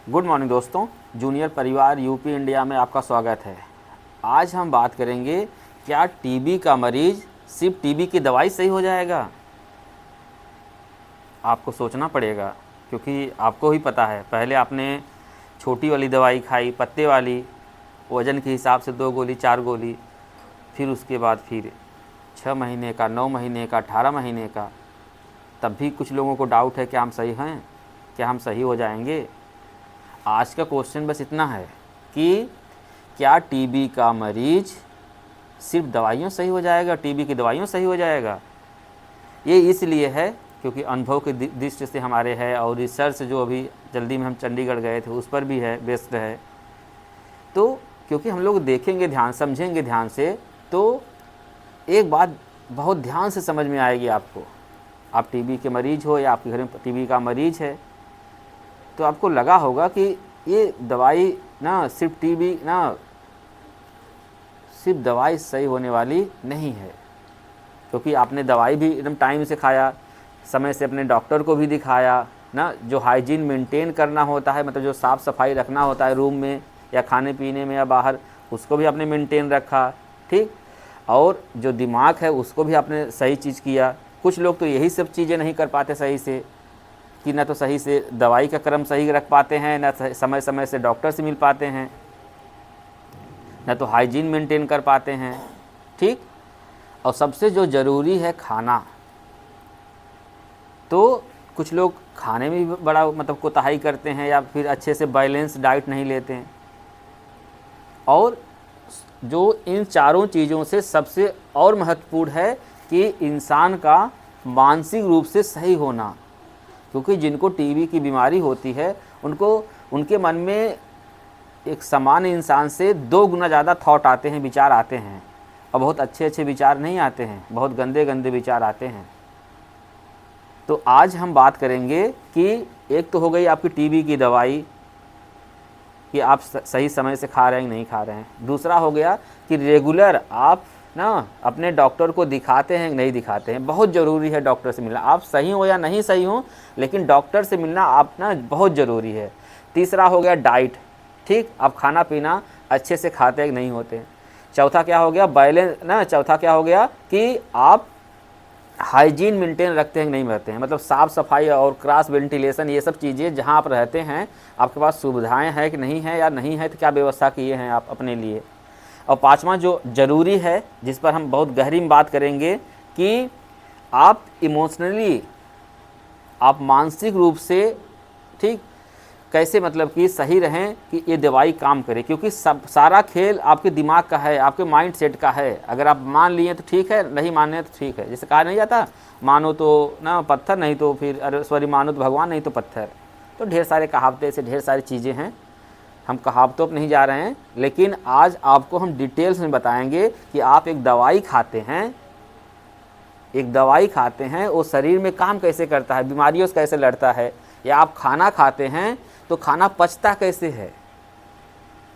Good morning दोस्तों, junior परिवार UP India में आपका स्वागत है। आज हम बात करेंगे, क्या टीबी का मरीज सिर्फ टीबी की दवाई सही हो जाएगा। आपको सोचना पड़ेगा, क्योंकि आपको ही पता है, पहले आपने छोटी वाली दवाई खाई, पत्ते वाली, वज़न के हिसाब से 2 गोली 4 गोली, फिर उसके बाद फिर 6 महीने का, 9 महीने का, 18 महीने का। तब भी कुछ लोगों को डाउट है कि हम सही हैं, क्या हम सही हो जाएंगे। आज का क्वेश्चन बस इतना है कि क्या टीबी का मरीज सिर्फ दवाइयों सही हो जाएगा, टीबी की दवाइयों सही हो जाएगा। ये इसलिए है क्योंकि अनुभव की दृष्टि से हमारे है, और रिसर्च जो अभी जल्दी में हम चंडीगढ़ गए थे उस पर भी है, बेस्ड है। तो क्योंकि हम लोग देखेंगे ध्यान, समझेंगे ध्यान से, तो एक बात बहुत ध्यान से समझ में आएगी आपको। आप टीबी के मरीज हो या आपके घर में टीबी का मरीज है, तो आपको लगा होगा कि ये दवाई ना सिर्फ टीबी ना सिर्फ दवाई सही होने वाली नहीं है, क्योंकि आपने दवाई भी एकदम टाइम से खाया, समय से अपने डॉक्टर को भी दिखाया ना, जो हाइजीन मेंटेन करना होता है, मतलब जो साफ़ सफाई रखना होता है रूम में या खाने पीने में या बाहर, उसको भी आपने मेंटेन रखा, ठीक। और जो दिमाग है उसको भी आपने सही चीज़ किया। कुछ लोग तो यही सब चीज़ें नहीं कर पाते सही से, कि ना तो सही से दवाई का क्रम सही रख पाते हैं, ना समय समय से डॉक्टर से मिल पाते हैं, ना तो हाइजीन मेंटेन कर पाते हैं, ठीक। और सबसे जो ज़रूरी है खाना, तो कुछ लोग खाने में भी बड़ा मतलब कोताही करते हैं या फिर अच्छे से बैलेंस डाइट नहीं लेते हैं। और जो इन चारों चीज़ों से सबसे और महत्वपूर्ण है कि इंसान का मानसिक रूप से सही होना, क्योंकि जिनको टीबी की बीमारी होती है उनको उनके मन में एक सामान्य इंसान से 2 गुना ज़्यादा थॉट आते हैं, विचार आते हैं, और बहुत अच्छे अच्छे विचार नहीं आते हैं, बहुत गंदे गंदे विचार आते हैं। तो आज हम बात करेंगे कि एक तो हो गई आपकी टीबी की दवाई कि आप सही समय से खा रहे हैं नहीं खा रहे हैं। दूसरा हो गया कि रेगुलर आप ना अपने डॉक्टर को दिखाते हैं नहीं दिखाते हैं। बहुत ज़रूरी है डॉक्टर से मिलना, आप सही हो या नहीं सही हो, लेकिन डॉक्टर से मिलना आप ना बहुत ज़रूरी है। तीसरा हो गया डाइट, ठीक, आप खाना पीना अच्छे से खाते हैं नहीं होते। चौथा क्या हो गया, बैलेंस ना, चौथा क्या हो गया कि आप हाइजीन मेंटेन रखते हैं नहीं रहते हैं, मतलब साफ़ सफाई और क्रॉस वेंटिलेशन, ये सब चीज़ें जहाँ आप रहते हैं आपके पास सुविधाएं हैं कि नहीं है, या नहीं है तो क्या व्यवस्था किए हैं आप अपने लिए। और पांचवा जो ज़रूरी है, जिस पर हम बहुत गहरी में बात करेंगे, कि आप इमोशनली, आप मानसिक रूप से, ठीक, कैसे मतलब कि सही रहें कि ये दवाई काम करे, क्योंकि सब सारा खेल आपके दिमाग का है, आपके माइंड सेट का है। अगर आप मान लिए तो ठीक है, नहीं माने तो ठीक है। जैसे कहा नहीं जाता, मानो तो ना पत्थर, नहीं तो फिर अरे सॉरी, मानो तो भगवान नहीं तो पत्थर। तो ढेर सारे कहावतें से ढेर सारी चीज़ें हैं, हम कहावतों पर नहीं जा रहे हैं, लेकिन आज आपको हम डिटेल्स में बताएंगे कि आप एक दवाई खाते हैं, एक दवाई खाते हैं, वो शरीर में काम कैसे करता है, बीमारियों से कैसे लड़ता है, या आप खाना खाते हैं तो खाना पचता कैसे है।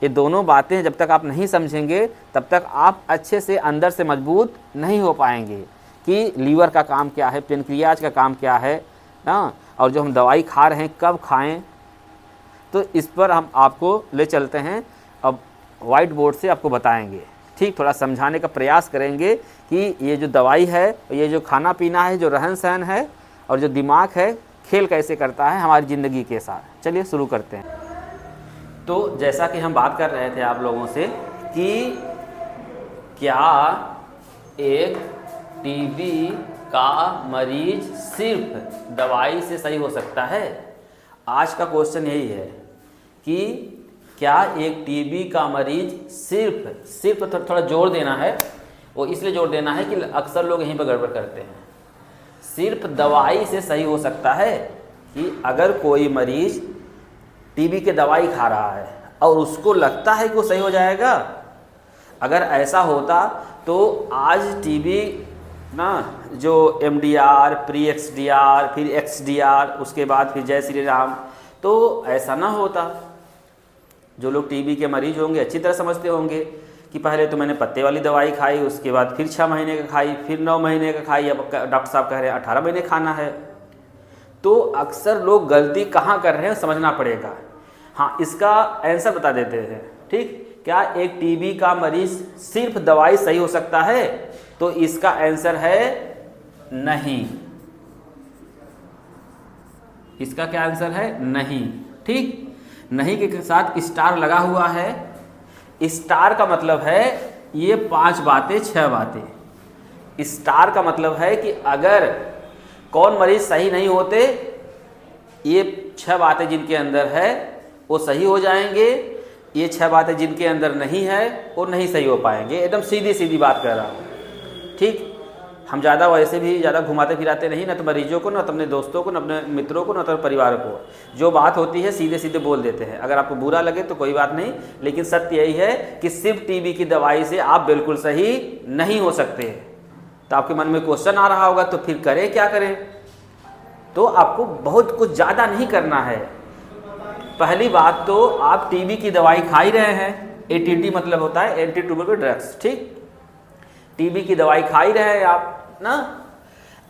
ये दोनों बातें जब तक आप नहीं समझेंगे तब तक आप अच्छे से अंदर से मजबूत नहीं हो पाएंगे कि लीवर का काम क्या है, पेनक्रियाज का काम क्या है ना, और जो हम दवाई खा रहे हैं कब खाएं। तो इस पर हम आपको ले चलते हैं, अब वाइट बोर्ड से आपको बताएंगे, ठीक, थोड़ा समझाने का प्रयास करेंगे कि ये जो दवाई है, ये जो खाना पीना है, जो रहन सहन है, और जो दिमाग है, खेल कैसे करता है हमारी ज़िंदगी के साथ। चलिए शुरू करते हैं। तो जैसा कि हम बात कर रहे थे आप लोगों से कि क्या एक टीबी का मरीज सिर्फ दवाई से सही हो सकता है। आज का क्वेश्चन यही है कि क्या एक टीबी का मरीज सिर्फ थोड़ा जोर देना है, वो इसलिए जोर देना है कि अक्सर लोग यहीं पर गड़बड़ करते हैं। सिर्फ दवाई से सही हो सकता है कि अगर कोई मरीज टीबी के दवाई खा रहा है और उसको लगता है कि वो सही हो जाएगा, अगर ऐसा होता तो आज टीबी ना जो एमडीआर, प्री एक्सडीआर, फिर एक्सडीआर, उसके बाद फिर जय श्री राम, तो ऐसा ना होता। जो लोग टीबी के मरीज होंगे अच्छी तरह समझते होंगे कि पहले तो मैंने पत्ते वाली दवाई खाई, उसके बाद फिर 6 महीने का खाई, फिर 9 महीने का खाई, अब डॉक्टर साहब कह रहे हैं 18 महीने खाना है। तो अक्सर लोग गलती कहाँ कर रहे हैं समझना पड़ेगा। हाँ, इसका आंसर बता देते हैं। ठीक, क्या एक टीबी का मरीज सिर्फ दवाई सही हो सकता है? तो इसका आंसर है नहीं। इसका क्या आंसर है? नहीं। ठीक, नहीं के साथ स्टार लगा हुआ है। स्टार का मतलब है ये 5 बातें 6 बातें। स्टार का मतलब है कि अगर कौन मरीज सही नहीं होते, ये 6 बातें जिनके अंदर है वो सही हो जाएंगे, ये 6 बातें जिनके अंदर नहीं है वो नहीं सही हो पाएंगे। एकदम सीधी सीधी बात कर रहा हूँ। ठीक, हम ज़्यादा वैसे भी ज़्यादा घुमाते फिराते नहीं, ना तो मरीजों को, ना तो अपने दोस्तों को, ना अपने मित्रों को, ना तो परिवार को। जो बात होती है सीधे सीधे बोल देते हैं। अगर आपको बुरा लगे तो कोई बात नहीं, लेकिन सत्य यही है कि सिर्फ टीबी की दवाई से आप बिल्कुल सही नहीं हो सकते। तो आपके मन में क्वेश्चन आ रहा होगा तो फिर करें क्या करें? तो आपको बहुत कुछ ज़्यादा नहीं करना है। पहली बात तो आप टीबी की दवाई खा ही रहे हैं। एटीडी मतलब होता है एंटी ट्यूबरकुलर ड्रग्स। ठीक, टीबी की दवाई खा ही रहे हैं आप ना।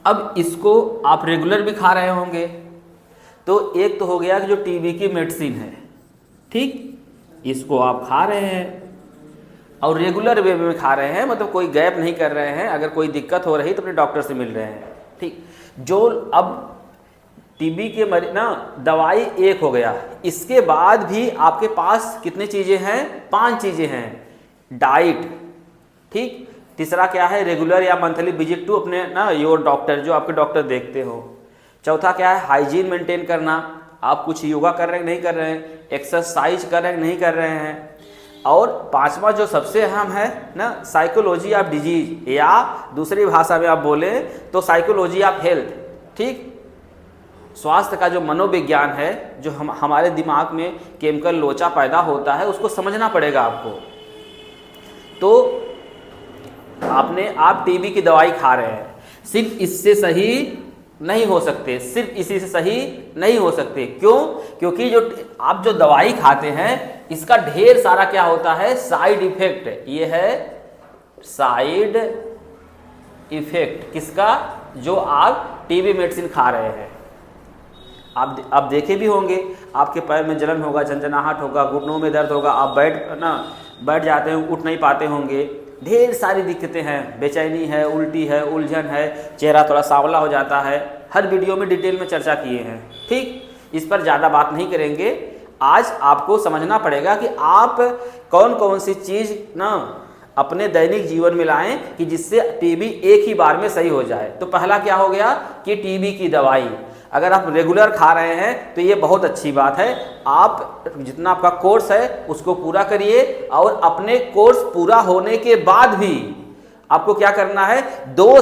अब इसको आप रेगुलर भी खा रहे होंगे। तो एक तो हो गया कि जो टीबी की मेडिसिन है, ठीक, इसको आप खा रहे हैं और रेगुलर वे में खा रहे हैं, मतलब कोई गैप नहीं कर रहे हैं। अगर कोई दिक्कत हो रही तो अपने डॉक्टर से मिल रहे हैं। ठीक, जो अब टीबी के ना दवाई एक हो गया, इसके बाद भी आपके पास कितनी चीज़ें हैं? 5 चीज़ें हैं। डाइट, ठीक, तीसरा क्या है? रेगुलर या मंथली विजिट टू अपने ना योर डॉक्टर, जो आपके डॉक्टर देखते हो। चौथा क्या है? हाइजीन मेंटेन करना। आप कुछ योगा कर रहे हैं नहीं कर रहे हैं, एक्सरसाइज कर रहे हैं नहीं कर रहे हैं। और 5वां जो सबसे अहम है ना, साइकोलॉजी ऑफ डिजीज, या दूसरी भाषा में आप बोले तो साइकोलॉजी ऑफ हेल्थ। ठीक, स्वास्थ्य का जो मनोविज्ञान है, जो हमारे दिमाग में केमिकल लोचा पैदा होता है, उसको समझना पड़ेगा आपको। तो आप टीबी की दवाई खा रहे हैं, सिर्फ इससे सही नहीं हो सकते, सिर्फ इसी से सही नहीं हो सकते। क्यों? क्योंकि जो आप जो दवाई खाते हैं इसका ढेर सारा क्या होता है? Side effect. ये है साइड इफेक्ट किसका? जो आप टीबी मेडिसिन खा रहे हैं। आप देखे भी होंगे, आपके पैर में जलन होगा, झंझनाहट होगा, घुटनों में दर्द होगा, आप बैठ जाते हैं, उठ नहीं पाते होंगे, ढेर सारी दिक्कतें हैं, बेचैनी है, उल्टी है, उलझन है, चेहरा थोड़ा सांवला हो जाता है। हर वीडियो में डिटेल में चर्चा किए हैं। ठीक, इस पर ज़्यादा बात नहीं करेंगे। आज आपको समझना पड़ेगा कि आप कौन कौन सी चीज़ ना अपने दैनिक जीवन में लाएं कि जिससे टीबी एक ही बार में सही हो जाए। तो पहला क्या हो गया कि टीबी की दवाई अगर आप रेगुलर खा रहे हैं तो ये बहुत अच्छी बात है। आप जितना आपका कोर्स है उसको पूरा करिए, और अपने कोर्स पूरा होने के बाद भी आपको क्या करना है? 2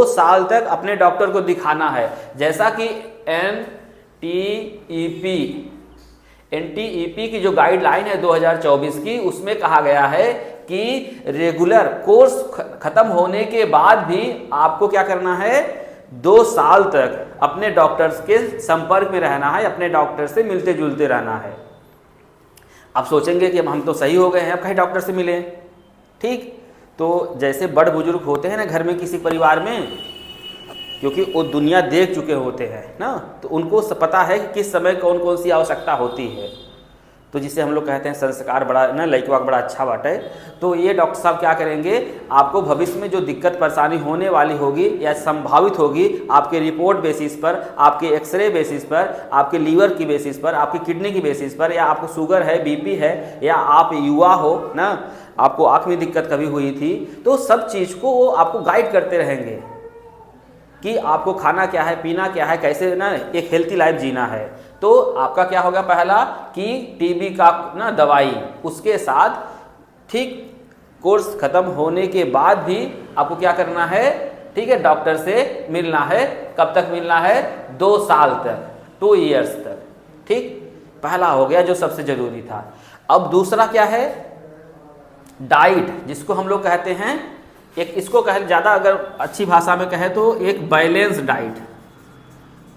साल तक अपने डॉक्टर को दिखाना है। जैसा कि एनटीईपी की जो गाइडलाइन है 2024 की, उसमें कहा गया है कि रेगुलर कोर्स खत्म होने के बाद भी आपको क्या करना है? 2 साल तक अपने डॉक्टर्स के संपर्क में रहना है, अपने डॉक्टर से मिलते जुलते रहना है। आप सोचेंगे कि हम तो सही हो गए हैं, अब कहीं डॉक्टर से मिलें। ठीक, तो जैसे बड़ बुजुर्ग होते हैं ना घर में किसी परिवार में, क्योंकि वो दुनिया देख चुके होते हैं ना, तो उनको पता है कि किस समय कौन कौन सी आवश्यकता होती है। तो जिसे हम लोग कहते हैं संस्कार बड़ा ना लइकवा बड़ा अच्छा बात है। तो ये डॉक्टर साहब क्या करेंगे? आपको भविष्य में जो दिक्कत परेशानी होने वाली होगी या संभावित होगी, आपके रिपोर्ट बेसिस पर, आपके एक्सरे बेसिस पर, आपके लीवर की बेसिस पर, आपकी किडनी की बेसिस पर, या आपको शुगर है, बीपी है, या आप युवा हो ना, आपको आँख में दिक्कत कभी हुई थी, तो सब चीज़ को वो आपको गाइड करते रहेंगे कि आपको खाना क्या है, पीना क्या है, कैसे ना एक हेल्थी लाइफ जीना है। तो आपका क्या होगा? पहला कि टीबी का ना दवाई, उसके साथ ठीक कोर्स खत्म होने के बाद भी आपको क्या करना है? ठीक है, डॉक्टर से मिलना है। कब तक मिलना है? 2 साल तक, 2 ईयर्स तक। ठीक, पहला हो गया जो सबसे जरूरी था। अब दूसरा क्या है? डाइट, जिसको हम लोग कहते हैं एक, इसको कहे ज़्यादा अगर अच्छी भाषा में कहे तो एक बैलेंस डाइट,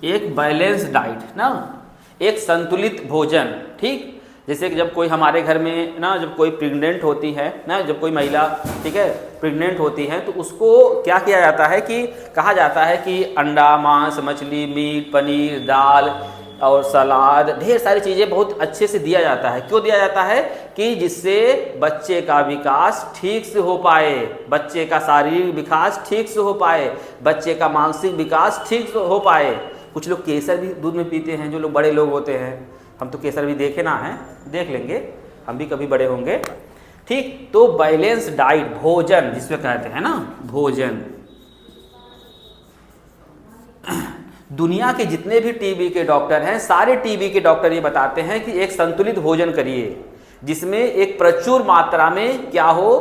एक बैलेंस डाइट ना, एक संतुलित भोजन। ठीक, जैसे कि जब कोई हमारे घर में ना, जब कोई प्रेग्नेंट होती है ना, जब कोई महिला ठीक है प्रेग्नेंट होती है, तो उसको क्या किया जाता है कि कहा जाता है कि अंडा, मांस, मछली, मीट, पनीर, दाल, और सलाद, ढेर सारी चीज़ें बहुत अच्छे से दिया जाता है। क्यों दिया जाता है? कि जिससे बच्चे का विकास ठीक से हो पाए, बच्चे का शारीरिक विकास ठीक से हो पाए, बच्चे का मानसिक विकास ठीक से हो पाए। कुछ लोग केसर भी दूध में पीते हैं, जो लोग बड़े लोग होते हैं। हम तो केसर भी देखे ना हैं, देख लेंगे, हम भी कभी बड़े होंगे। ठीक, तो बैलेंस डाइट, भोजन जिसमें कहते हैं ना, भोजन। दुनिया के जितने भी टीबी के डॉक्टर हैं, सारे टीबी के डॉक्टर ये बताते हैं कि एक संतुलित भोजन करिए, जिसमें एक प्रचुर मात्रा में क्या हो,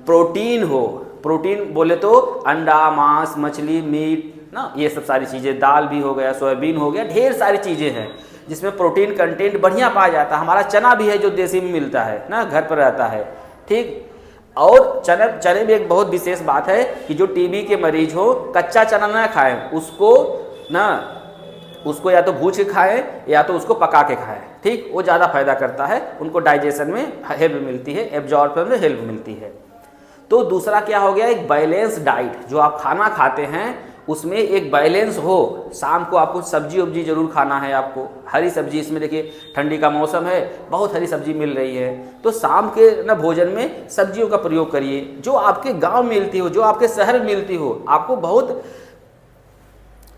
प्रोटीन हो। प्रोटीन बोले तो अंडा, मांस, मछली, मीट ना, ये सब सारी चीज़ें, दाल भी हो गया, सोयाबीन हो गया, ढेर सारी चीज़ें हैं जिसमें प्रोटीन कंटेंट बढ़िया पाया जाता है। हमारा चना भी है जो देसी में मिलता है ना, घर पर रहता है। ठीक, और चने में एक बहुत विशेष बात है कि जो टीबी के मरीज हो, कच्चा चना ना खाएं, उसको या तो भूज के खाएं या तो उसको पका के खाएं। ठीक, वो ज़्यादा फायदा करता है, उनको डाइजेशन में हेल्प मिलती है, एब्जॉर्प्शन में हेल्प मिलती है। तो दूसरा क्या हो गया, एक बैलेंस डाइट, जो आप खाना खाते हैं उसमें एक बैलेंस हो। शाम को आपको सब्जी वब्जी जरूर खाना है, आपको हरी सब्जी, इसमें देखिए ठंडी का मौसम है, बहुत हरी सब्जी मिल रही है, तो शाम के ना भोजन में सब्जियों का प्रयोग करिए, जो आपके गांव मिलती हो, जो आपके शहर में मिलती हो। आपको बहुत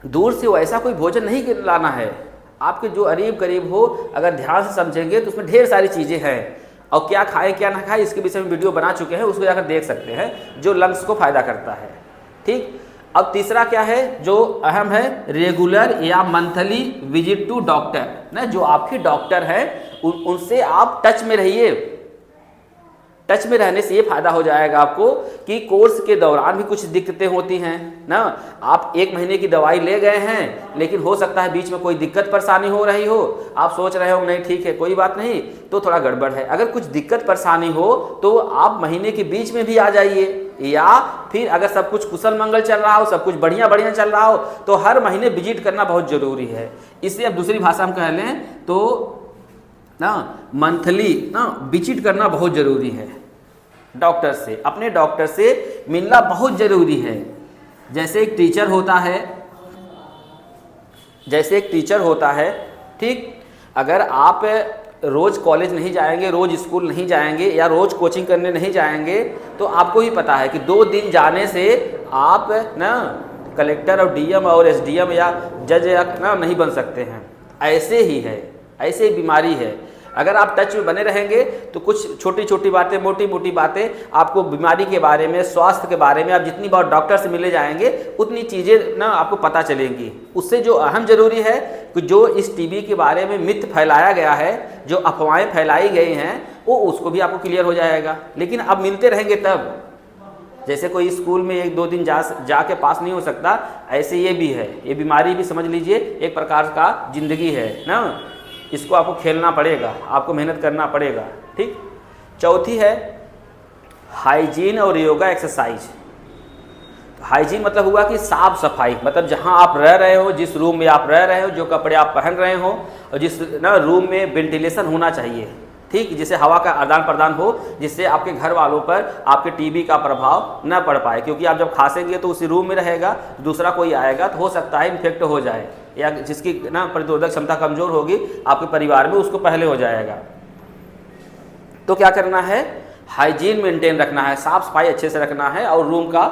दूर से वैसा कोई भोजन नहीं लाना है, आपके जो करीब करीब हो, अगर ध्यान से समझेंगे तो उसमें ढेर सारी चीज़ें हैं। और क्या खाएं क्या ना खाएं इसके विषय में वीडियो बना चुके हैं, उसको जाकर देख सकते हैं, जो लंग्स को फायदा करता है। ठीक, अब तीसरा क्या है जो अहम है, रेगुलर या मंथली विजिट टू डॉक्टर ना, जो आपके डॉक्टर हैं उनसे आप टच में रहिए। टच में रहने से ये फायदा हो जाएगा आपको कि कोर्स के दौरान भी कुछ दिक्कतें होती हैं ना, आप 1 महीने की दवाई ले गए हैं, लेकिन हो सकता है बीच में कोई दिक्कत परेशानी हो रही हो, आप सोच रहे हो नहीं ठीक है कोई बात नहीं, तो थोड़ा गड़बड़ है। अगर कुछ दिक्कत परेशानी हो तो आप महीने के बीच में भी आ जाइए, या फिर अगर सब कुछ कुशल मंगल चल रहा हो, सब कुछ बढ़िया चल रहा हो, तो हर महीने विजिट करना बहुत ज़रूरी है। इसलिए अब दूसरी भाषा में कह लें तो ना, मंथली ना विजिट करना बहुत ज़रूरी है डॉक्टर से, अपने डॉक्टर से मिलना बहुत ज़रूरी है। जैसे एक टीचर होता है, ठीक, अगर आप रोज़ कॉलेज नहीं जाएंगे, रोज़ स्कूल नहीं जाएंगे, या रोज़ कोचिंग करने नहीं जाएंगे, तो आपको ही पता है कि 2 दिन जाने से आप ना कलेक्टर और डीएम और एसडीएम या जज या ना नहीं बन सकते हैं। ऐसे ही है, ऐसे ही बीमारी है। अगर आप टच में बने रहेंगे तो कुछ छोटी छोटी बातें, मोटी मोटी बातें, आपको बीमारी के बारे में, स्वास्थ्य के बारे में, आप जितनी बार डॉक्टर से मिले जाएंगे उतनी चीज़ें ना आपको पता चलेंगी। उससे जो अहम ज़रूरी है कि जो इस टीबी के बारे में मिथ फैलाया गया है, जो अफवाहें फैलाई गई हैं, वो उसको भी आपको क्लियर हो जाएगा। लेकिन अब मिलते रहेंगे तब, जैसे कोई स्कूल में 1-2 दिन जाके पास नहीं हो सकता, ऐसे ये भी है, ये बीमारी भी समझ लीजिए एक प्रकार का जिंदगी है ना, इसको आपको खेलना पड़ेगा, आपको मेहनत करना पड़ेगा। ठीक, चौथी है हाइजीन और योगा एक्सरसाइज। हाइजीन मतलब हुआ कि साफ सफाई, मतलब जहां आप रह रहे हो, जिस रूम में आप रह रहे हो, जो कपड़े आप पहन रहे हो, और जिस ना रूम में वेंटिलेशन होना चाहिए, ठीक, जिससे हवा का आदान प्रदान हो, जिससे आपके घर वालों पर आपके टीबी का प्रभाव न पड़ पाए। क्योंकि आप जब खांसेंगे तो उसी रूम में रहेगा, दूसरा कोई आएगा तो हो सकता है इन्फेक्ट हो जाए, या जिसकी ना प्रतिरोधक क्षमता कमज़ोर होगी आपके परिवार में, उसको पहले हो जाएगा। तो क्या करना है, हाइजीन मेंटेन रखना है, साफ सफाई अच्छे से रखना है, और रूम का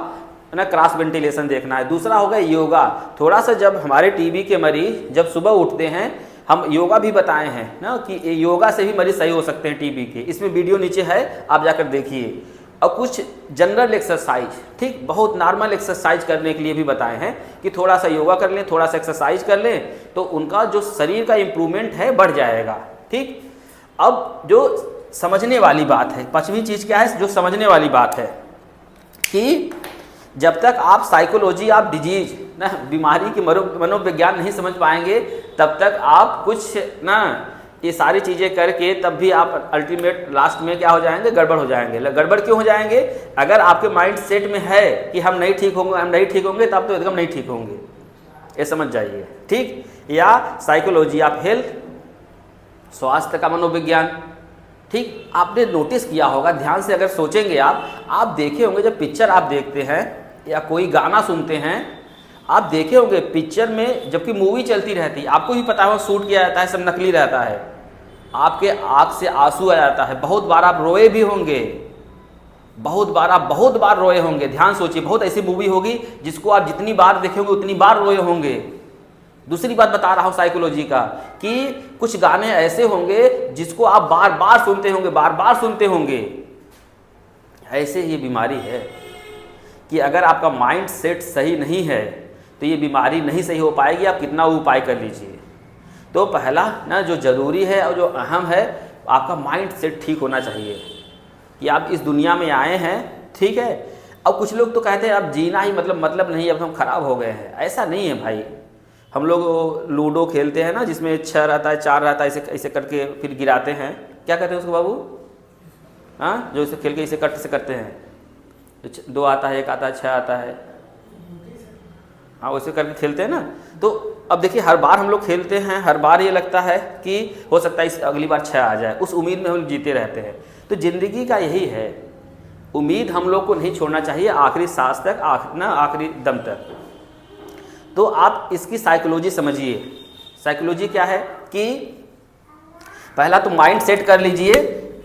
ना क्रॉस वेंटिलेशन देखना है। दूसरा होगा योगा। थोड़ा सा जब हमारे टीबी के मरीज जब सुबह उठते हैं, हम योगा भी बताए हैं ना कि योगा से भी मरीज सही हो सकते हैं टीबी के, इसमें वीडियो नीचे है, आप जाकर देखिए। और कुछ जनरल एक्सरसाइज, ठीक, बहुत नॉर्मल एक्सरसाइज करने के लिए भी बताए हैं कि थोड़ा सा योगा कर लें, थोड़ा सा एक्सरसाइज कर लें, तो उनका जो शरीर का इम्प्रूवमेंट है बढ़ जाएगा। ठीक, अब जो समझने वाली बात है, 5वीं चीज़ क्या है जो समझने वाली बात है कि जब तक आप साइकोलॉजी, आप डिजीज ना बीमारी की मनोविज्ञान नहीं समझ पाएंगे, तब तक आप कुछ ना ये सारी चीज़ें करके तब भी आप अल्टीमेट लास्ट में क्या हो जाएंगे, गड़बड़ हो जाएंगे। गड़बड़ क्यों हो जाएंगे, अगर आपके माइंड सेट में है कि हम नहीं ठीक होंगे, तब तो एकदम नहीं ठीक होंगे, ये समझ जाइए। ठीक, या साइकोलॉजी आप हेल्थ, स्वास्थ्य का मनोविज्ञान। ठीक, आपने नोटिस किया होगा, ध्यान से अगर सोचेंगे आप देखे होंगे, जब पिक्चर आप देखते हैं या कोई गाना सुनते हैं, आप देखे होंगे पिक्चर में जबकि मूवी चलती रहती, आपको भी पता हो शूट किया जाता है, सब नकली रहता है, आपके आँख से आंसू आ जाता है, बहुत बार आप रोए भी होंगे, बहुत बार रोए होंगे। ध्यान सोचिए, बहुत ऐसी मूवी होगी जिसको आप जितनी बार देखेंगे उतनी बार रोए होंगे। दूसरी बात बता रहा हूँ साइकोलॉजी का, कि कुछ गाने ऐसे होंगे जिसको आप बार बार सुनते होंगे। ऐसे ही बीमारी है कि अगर आपका माइंड सेट सही नहीं है तो ये बीमारी नहीं सही हो पाएगी, आप कितना उपाय कर लीजिए। तो पहला ना जो ज़रूरी है और जो अहम है, आपका माइंड सेट ठीक होना चाहिए कि आप इस दुनिया में आए हैं, ठीक है। अब कुछ लोग तो कहते हैं अब जीना ही मतलब नहीं, अब हम खराब हो गए हैं। ऐसा नहीं है भाई। हम लोग लूडो खेलते हैं ना, जिसमें 6 रहता है 4 रहता है, ऐसे करके फिर गिराते हैं, क्या कहते हैं उसको बाबू? हाँ, जो इसे खेल के इसे कट से करते हैं, तो 2 आता है, 1 आता है, 6 आता है, हाँ वैसे करके खेलते हैं ना। तो अब देखिए हर बार हम लोग खेलते हैं, हर बार ये लगता है कि हो सकता है इस अगली बार 6 आ जाए, उस उम्मीद में हम लोग जीते रहते हैं। तो ज़िंदगी का यही है, उम्मीद हम लोग को नहीं छोड़ना चाहिए आखिरी सांस तक, आखिरी दम तक। तो आप इसकी साइकोलॉजी समझिए। साइकोलॉजी क्या है कि पहला तो माइंड सेट कर लीजिए,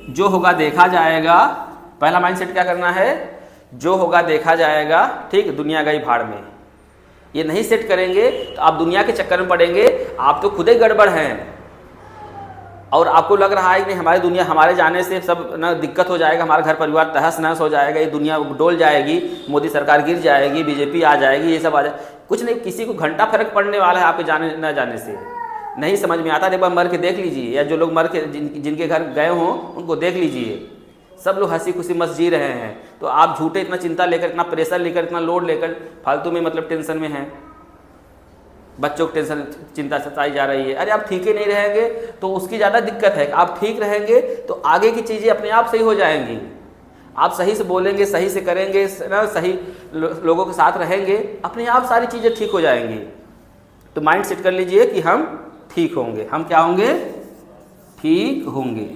जो होगा देखा जाएगा। पहला माइंड सेट क्या करना है? जो होगा देखा जाएगा, ठीक, दुनिया गई भाड़ में। ये नहीं सेट करेंगे तो आप दुनिया के चक्कर में पड़ेंगे, आप तो खुद ही गड़बड़ हैं। और आपको लग रहा है कि नहीं हमारी दुनिया, हमारे जाने से सब ना दिक्कत हो जाएगा, हमारा घर परिवार तहस नहस हो जाएगा, ये दुनिया डोल जाएगी, मोदी सरकार गिर जाएगी, बीजेपी आ जाएगी, ये सब आ जाए। कुछ नहीं, किसी को घंटा फर्क पड़ने वाला है आपके जाने न जाने से। नहीं समझ में आता, एक बार मर के देख लीजिए, या जो लोग मर के जिनके घर गए हों उनको देख लीजिए, सब लोग हंसी खुशी मस्त जी रहे हैं। तो आप झूठे इतना चिंता लेकर, इतना प्रेशर लेकर, इतना लोड लेकर फालतू में टेंशन में हैं। बच्चों को टेंशन चिंता सताई जा रही है। अरे आप ठीक ही नहीं रहेंगे तो उसकी ज़्यादा दिक्कत है। आप ठीक रहेंगे तो आगे की चीज़ें अपने आप सही हो जाएंगी। आप सही से बोलेंगे, सही से करेंगे ना, सही लोगों के साथ रहेंगे, अपने आप सारी चीज़ें ठीक हो जाएंगी। तो माइंड सेट कर लीजिए कि हम ठीक होंगे। हम क्या होंगे? ठीक होंगे।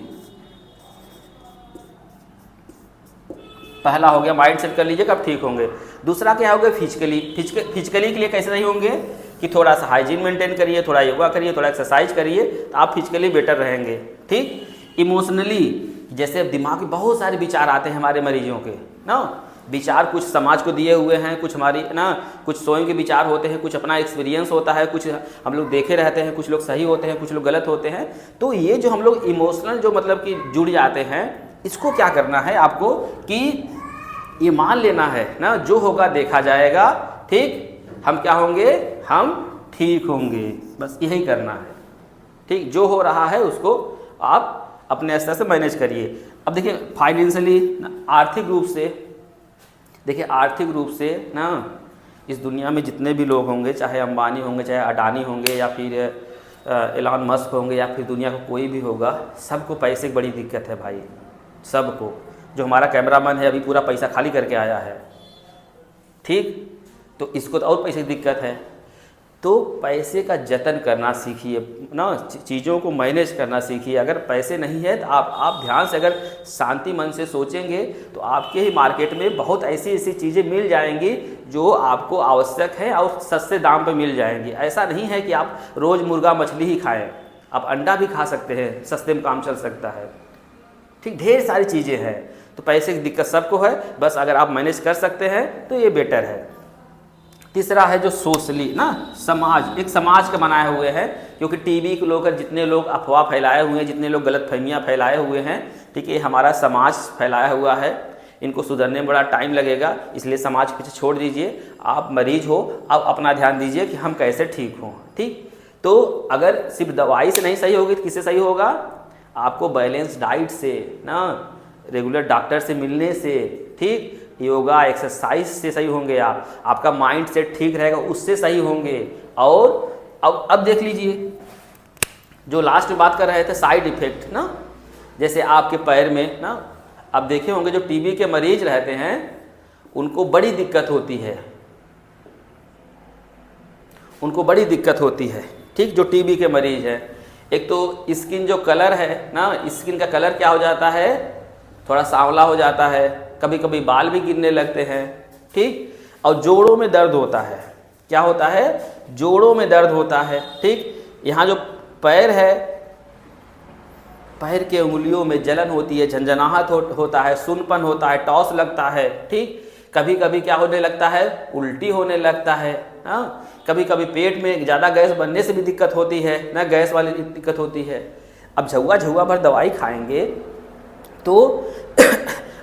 पहला हो गया, माइंड सेट कर लीजिए कि आप ठीक होंगे। दूसरा क्या होगा? फिजिकली के लिए कैसे नहीं होंगे कि थोड़ा सा हाइजीन मेंटेन करिए, थोड़ा योगा करिए, थोड़ा एक्सरसाइज करिए, तो आप फिजिकली बेटर रहेंगे, ठीक। इमोशनली, जैसे अब दिमाग में बहुत सारे विचार आते हैं हमारे मरीजों के ना, विचार कुछ समाज को दिए हुए हैं, कुछ हमारी ना, कुछ स्वयं के विचार होते हैं, कुछ अपना एक्सपीरियंस होता है, कुछ हम लोग देखे रहते हैं, कुछ लोग सही होते हैं, कुछ लोग गलत होते हैं। तो ये जो हम लोग इमोशनल जो मतलब कि जुड़ जाते हैं, इसको क्या करना है आपको कि ये मान लेना है ना, जो होगा देखा जाएगा, ठीक। हम क्या होंगे? हम ठीक होंगे, बस यही करना है, ठीक। जो हो रहा है उसको आप अपने स्तर से मैनेज करिए। अब देखिए फाइनेंशियली, आर्थिक रूप से, देखिए आर्थिक रूप से ना, इस दुनिया में जितने भी लोग होंगे, चाहे अंबानी होंगे, चाहे अडानी होंगे, या फिर एलन मस्क होंगे, या फिर दुनिया का कोई भी होगा, सबको पैसे की बड़ी दिक्कत है भाई, सबको। जो हमारा कैमरामैन है अभी पूरा पैसा खाली करके आया है, ठीक। तो इसको तो और पैसे की दिक्कत है। तो पैसे का जतन करना सीखिए ना, चीज़ों को मैनेज करना सीखिए। अगर पैसे नहीं है तो आप ध्यान से अगर शांति मन से सोचेंगे तो आपके ही मार्केट में बहुत ऐसी चीज़ें मिल जाएंगी जो आपको आवश्यक है और सस्ते दाम पे मिल जाएंगी। ऐसा नहीं है कि आप रोज़ मुर्गा मछली ही खाएं, आप अंडा भी खा सकते हैं, सस्ते में काम चल सकता है, ठीक। ढेर सारी चीज़ें हैं। तो पैसे की दिक्कत सबको है, बस अगर आप मैनेज कर सकते हैं तो ये बेटर है। तीसरा है जो सोशली ना, समाज, एक समाज के बनाए हुए हैं, क्योंकि टीवी के लोग, जितने लोग अफवाह फैलाए हुए हैं, जितने लोग गलत फहमियाँ फैलाए हुए हैं, ठीक है, हमारा समाज फैलाया हुआ है। इनको सुधरने में बड़ा टाइम लगेगा, इसलिए समाज पीछे छोड़ दीजिए। आप मरीज हो, आप अपना ध्यान दीजिए कि हम कैसे ठीक हों, ठीक। तो अगर सिर्फ दवाई से नहीं सही होगी तो किससे सही होगा? आपको बैलेंस डाइट से ना, रेगुलर डॉक्टर से मिलने से, ठीक, योगा एक्सरसाइज से सही होंगे। आपका माइंड सेट ठीक रहेगा, उससे सही होंगे। और अब देख लीजिए, जो लास्ट में बात कर रहे थे साइड इफेक्ट ना, जैसे आपके पैर में ना, आप देखे होंगे जो टीबी के मरीज रहते हैं उनको बड़ी दिक्कत होती है, उनको बड़ी दिक्कत होती है, ठीक। जो टीबी के मरीज हैं, एक तो स्किन जो कलर है ना, स्किन का कलर क्या हो जाता है? थोड़ा सांवला हो जाता है, कभी कभी बाल भी गिरने लगते हैं, ठीक। और जोड़ों में दर्द होता है, क्या होता है, जोड़ों में दर्द होता है। ठीक, यहाँ जो पैर है, पैर के उंगलियों में जलन होती है, झंझनाहट होता है, सुनपन होता है, टॉस लगता है। ठीक, कभी कभी क्या होने लगता है, उल्टी होने लगता है। हाँ, कभी कभी पेट में ज़्यादा गैस बनने से भी दिक्कत होती है ना, गैस वाली दिक्कत होती है। अब झुआ भर दवाई खाएंगे तो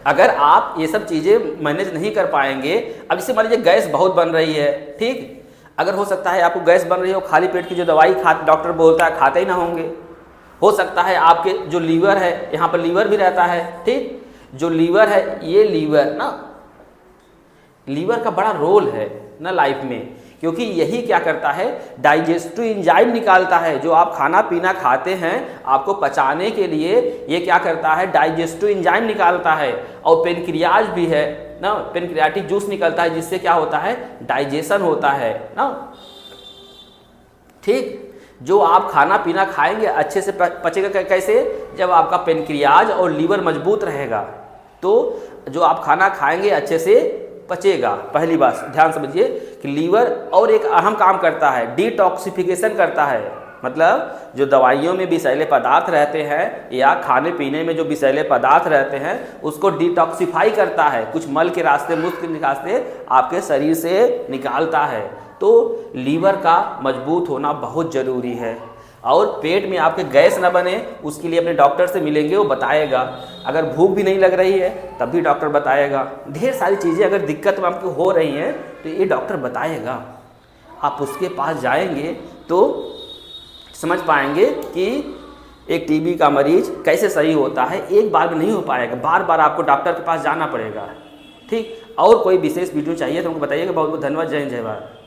अगर आप ये सब चीज़ें मैनेज नहीं कर पाएंगे, अब जैसे मान लीजिए गैस बहुत बन रही है, ठीक, अगर हो सकता है आपको गैस बन रही हो, खाली पेट की जो दवाई डॉक्टर बोलता है खाते ही ना होंगे। हो सकता है आपके जो लीवर है, यहाँ पर लीवर भी रहता है। ठीक, जो लीवर है, ये लीवर ना, लीवर का बड़ा रोल है ना लाइफ में, क्योंकि यही क्या करता है, डाइजेस्टिव एंजाइम निकालता है। जो आप खाना पीना खाते हैं, आपको पचाने के लिए ये क्या करता है, डाइजेस्टिव एंजाइम निकालता है। और पेनक्रियाज भी है ना, पेनक्रियाटिक जूस निकलता है, जिससे क्या होता है, डाइजेशन होता है ना। ठीक, जो आप खाना पीना खाएंगे अच्छे से पचेगा कैसे, जब आपका पेनक्रियाज और लीवर मजबूत रहेगा तो जो आप खाना खाएंगे अच्छे से पचेगा। पहली बात ध्यान समझिए कि लीवर और एक अहम काम करता है, डिटॉक्सिफिकेशन करता है। मतलब जो दवाइयों में विषैले पदार्थ रहते हैं या खाने पीने में जो विषैले पदार्थ रहते हैं, उसको डिटॉक्सिफाई करता है, कुछ मल के रास्ते, मूत्र के रास्ते आपके शरीर से निकालता है। तो लीवर का मजबूत होना बहुत ज़रूरी है। और पेट में आपके गैस ना बने, उसके लिए अपने डॉक्टर से मिलेंगे, वो बताएगा। अगर भूख भी नहीं लग रही है तब भी डॉक्टर बताएगा। ढेर सारी चीज़ें अगर दिक्कत में आपको हो रही हैं तो ये डॉक्टर बताएगा। आप उसके पास जाएंगे तो समझ पाएंगे कि एक टीबी का मरीज कैसे सही होता है। एक बार में नहीं हो पाएगा, बार बार आपको डॉक्टर के पास जाना पड़ेगा। ठीक, और कोई विशेष वीडियो चाहिए तो हमको बताइएगा। बहुत बहुत धन्यवाद। जय हिंद, जय भारत।